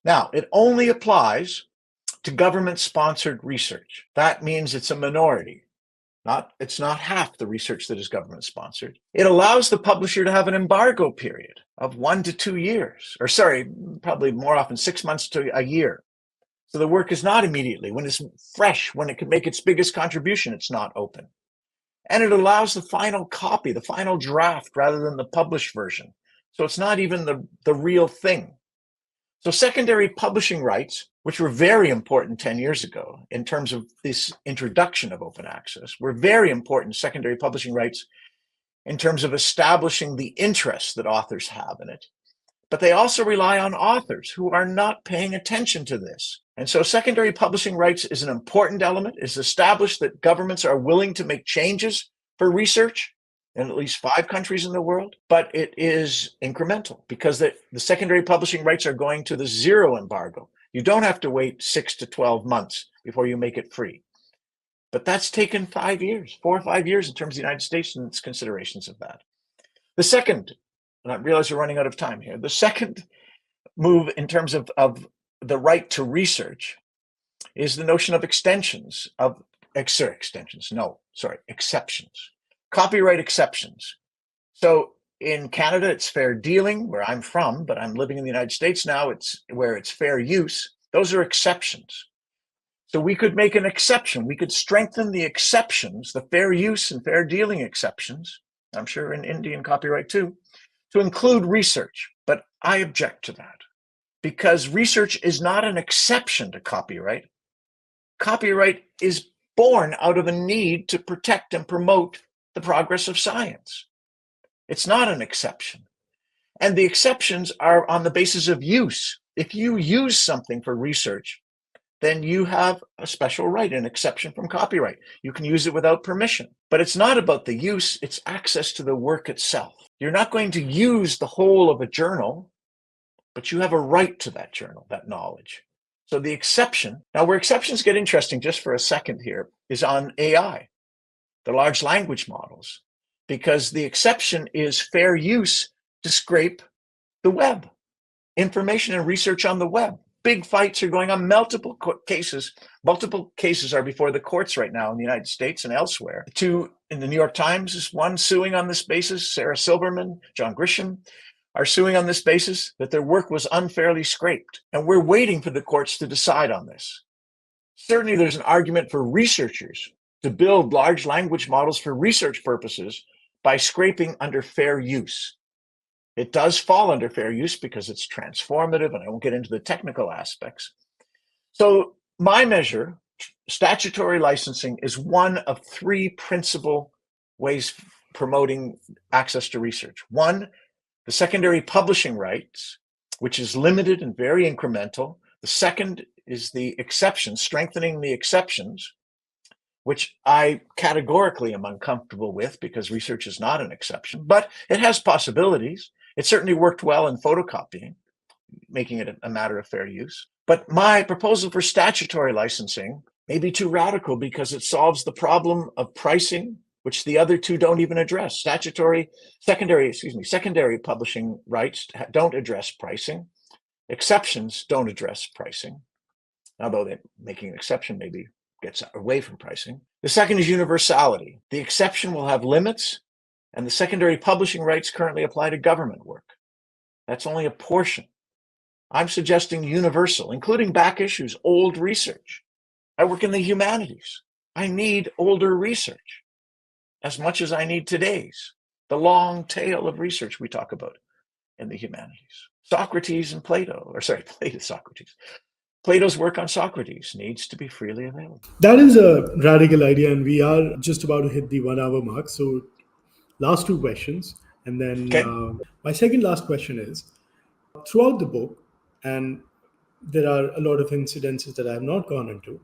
Now, it only applies to government-sponsored research. That means it's a minority. It's not half the research that is government-sponsored. It allows the publisher to have an embargo period of 1 to 2 years, or sorry, probably more often 6 months to a year. So the work is not immediately, when it's fresh, when it can make its biggest contribution, it's not open. And it allows the final copy, the final draft, rather than the published version. So it's not even the real thing. So secondary publishing rights, which were very important 10 years ago in terms of this introduction of open access, were very important secondary publishing rights in terms of establishing the interest that authors have in it. But they also rely on authors who are not paying attention to this. And so secondary publishing rights is an important element. It's established that governments are willing to make changes for research in at least 5 countries in the world, but it is incremental because the secondary publishing rights are going to the 0 embargo. You don't have to wait 6 to 12 months before you make it free. But that's taken 5 years, 4 or 5 years in terms of the United States and its considerations of that. The second, and I realize we're running out of time here, the second move in terms of the right to research is the notion of extensions of exceptions. Copyright exceptions. So in Canada, it's fair dealing, where I'm from, but I'm living in the United States now, it's fair use. Those are exceptions. So we could make an exception. We could strengthen the exceptions, the fair use and fair dealing exceptions, I'm sure in Indian copyright too, to include research. But I object to that because research is not an exception to copyright. Copyright is born out of a need to protect and promote the progress of science. It's not an exception. And the exceptions are on the basis of use. If you use something for research, then you have a special right, an exception from copyright. You can use it without permission. But it's not about the use, it's access to the work itself. You're not going to use the whole of a journal, but you have a right to that journal, that knowledge. So the exception, now where exceptions get interesting just for a second here, is on AI, the large language models, because the exception is fair use to scrape the web, information and research on the web. Big fights are going on, multiple cases are before the courts right now in the United States and elsewhere. In the New York Times is one suing on this basis. Sarah Silverman, John Grisham are suing on this basis that their work was unfairly scraped. And we're waiting for the courts to decide on this. Certainly there's an argument for researchers to build large language models for research purposes by scraping under fair use. It does fall under fair use because it's transformative, and I won't get into the technical aspects. So my measure, statutory licensing, is one of three principal ways promoting access to research. One, the secondary publishing rights, which is limited and very incremental. The second is the exceptions, strengthening the exceptions, which I categorically am uncomfortable with because research is not an exception, but it has possibilities. It certainly worked well in photocopying, making it a matter of fair use. But my proposal for statutory licensing may be too radical because it solves the problem of pricing, which the other two don't even address. Secondary publishing rights don't address pricing. Exceptions don't address pricing, although making an exception maybe gets away from pricing. The second is universality. The exception will have limits, and the secondary publishing rights currently apply to government work. That's only a portion. I'm suggesting universal, including back issues, old research. I work in the humanities. I need older research as much as I need today's, the long tail of research we talk about in the humanities. Socrates and Plato's work on Socrates needs to be freely available. That is a radical idea, and we are just about to hit the 1 hour mark. So last two questions. And then my second last question is, throughout the book, and there are a lot of incidences that I have not gone into,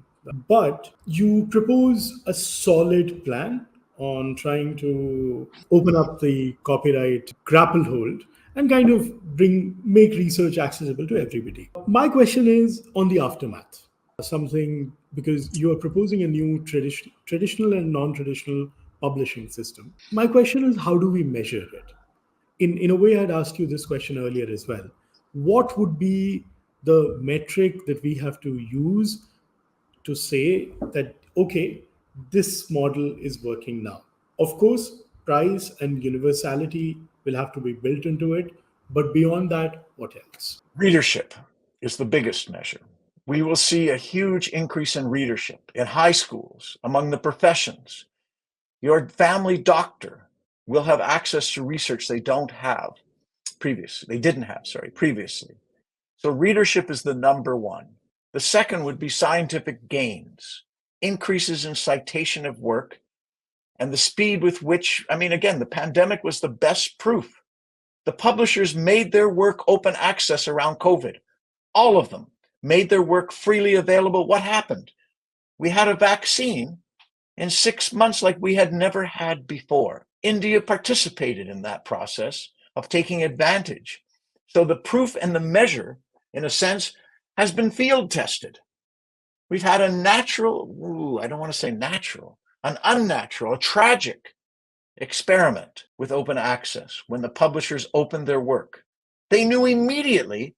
but you propose a solid plan on trying to open up the copyright grapple hold and kind of make research accessible to everybody. My question is on the aftermath, something, because you are proposing a new traditional and non-traditional publishing system. My question is, how do we measure it? In a way, I'd asked you this question earlier as well. What would be the metric that we have to use to say that, okay, this model is working now? Of course, price and universality will have to be built into it. But beyond that, what else? Readership is the biggest measure. We will see a huge increase in readership in high schools, among the professions. Your family doctor will have access to research they didn't have previously. So readership is the number one. The second would be scientific gains, increases in citation of work, and the speed with which, again, the pandemic was the best proof. The publishers made their work open access around COVID. All of them made their work freely available. What happened? We had a vaccine in 6 months like we had never had before. India participated in that process of taking advantage. So the proof and the measure, in a sense, has been field tested. We've had an unnatural, a tragic experiment with open access when the publishers opened their work. They knew immediately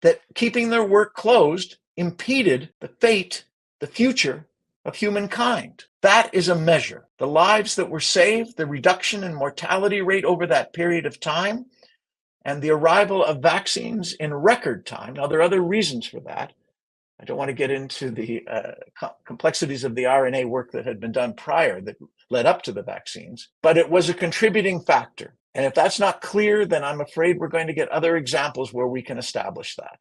that keeping their work closed impeded the future of humankind. That is a measure. The lives that were saved, the reduction in mortality rate over that period of time, and the arrival of vaccines in record time. Now, there are other reasons for that. I don't want to get into the complexities of the RNA work that had been done prior that led up to the vaccines, but it was a contributing factor. And if that's not clear, then I'm afraid we're going to get other examples where we can establish that,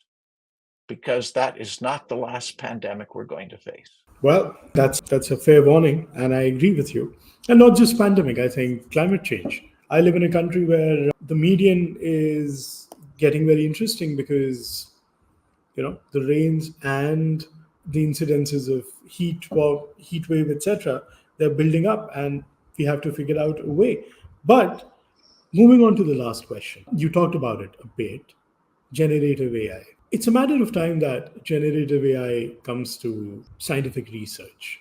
because that is not the last pandemic we're going to face. Well, that's a fair warning, and I agree with you. And not just pandemic, I think climate change. I live in a country where the median is getting very interesting because the rains and the incidences of heat wave, etc., they're building up, and we have to figure out a way. But moving on to the last question, you talked about it a bit, generative AI. It's a matter of time that generative AI comes to scientific research.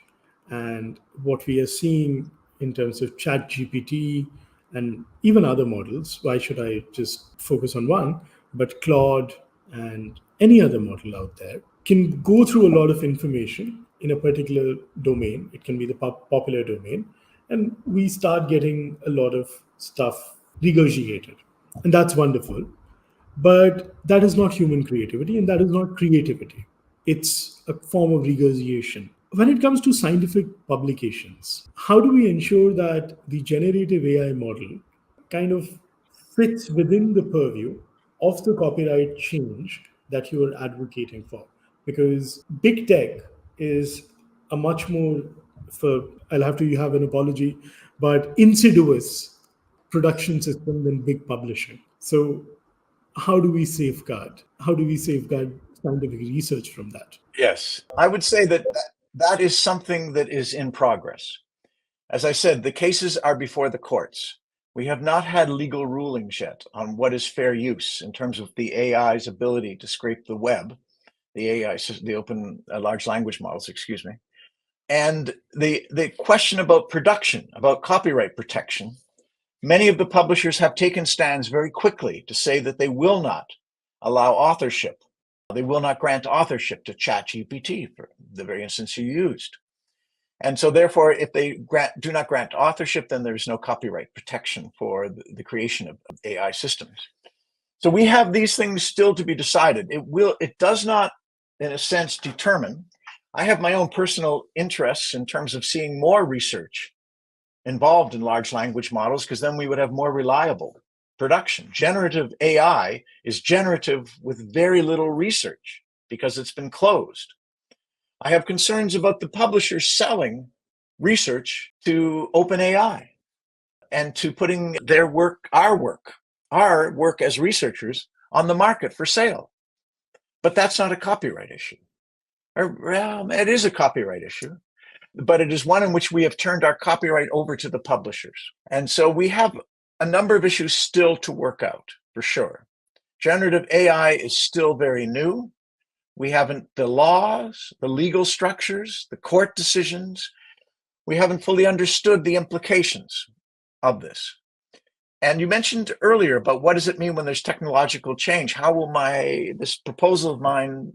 And what we are seeing in terms of chat GPT and even other models, why should I just focus on one, but Claude and any other model out there can go through a lot of information in a particular domain. It can be the popular domain. And we start getting a lot of stuff regurgitated. And that's wonderful. But that is not human creativity, and that is not creativity. It's a form of regurgitation. When it comes to scientific publications, how do we ensure that the generative AI model kind of fits within the purview of the copyright change that you are advocating for? Because big tech is a much more, I'll have to have an apology, but insidious production system than big publishing. So how do we safeguard scientific research from that? Yes, I would say that is something that is in progress. As I said, the cases are before the courts. We have not had legal rulings yet on what is fair use in terms of the AI's ability to scrape the web, the open large language models, excuse me. And the question about production, about copyright protection, many of the publishers have taken stands very quickly to say that they will not allow authorship. They will not grant authorship to ChatGPT, for the very instance you used. And so therefore, if they do not grant authorship, then there's no copyright protection for the creation of AI systems. So we have these things still to be decided. It does not, in a sense, determine. I have my own personal interests in terms of seeing more research involved in large language models, because then we would have more reliable production. Generative AI is generative with very little research because it's been closed. I have concerns about the publishers selling research to OpenAI and to putting their work, our work as researchers on the market for sale. But that's not a copyright issue. Well, it is a copyright issue, but it is one in which we have turned our copyright over to the publishers. And so we have a number of issues still to work out, for sure. Generative AI is still very new. We haven't the laws, the legal structures, the court decisions. We haven't fully understood the implications of this. And you mentioned earlier about what does it mean when there's technological change? How will this proposal of mine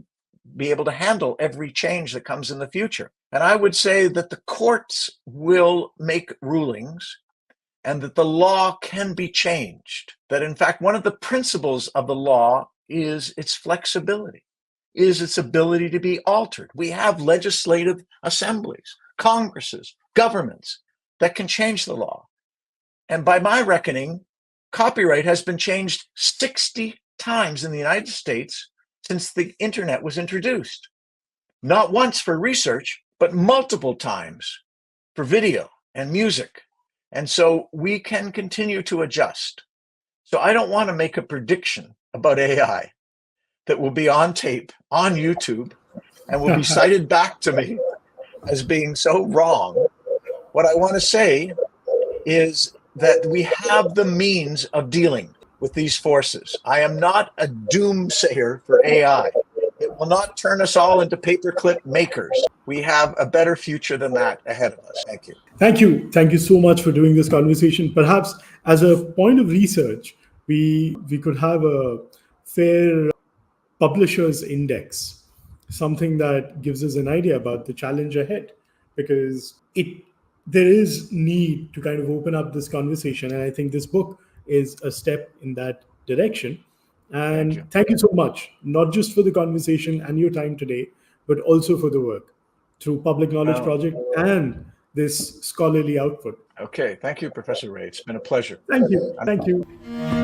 be able to handle every change that comes in the future? And I would say that the courts will make rulings and that the law can be changed. That in fact, one of the principles of the law is its flexibility, is its ability to be altered. We have legislative assemblies, congresses, governments that can change the law. And by my reckoning, copyright has been changed 60 times in the United States since the internet was introduced. Not once for research, but multiple times for video and music. And so we can continue to adjust. So I don't want to make a prediction about AI that will be on tape, on YouTube, and will be cited back to me as being so wrong. What I want to say is that we have the means of dealing with these forces. I am not a doomsayer for AI. It will not turn us all into paperclip makers. We have a better future than that ahead of us. Thank you. Thank you. Thank you so much for doing this conversation. Perhaps as a point of research, we could have a fair publishers index, something that gives us an idea about the challenge ahead, because it there is need to kind of open up this conversation. And I think this book is a step in that direction. And thank you so much, not just for the conversation and your time today, but also for the work through Public Knowledge Project and this scholarly output. Okay, thank you, Professor Ray. It's been a pleasure. Thank you. Thank you.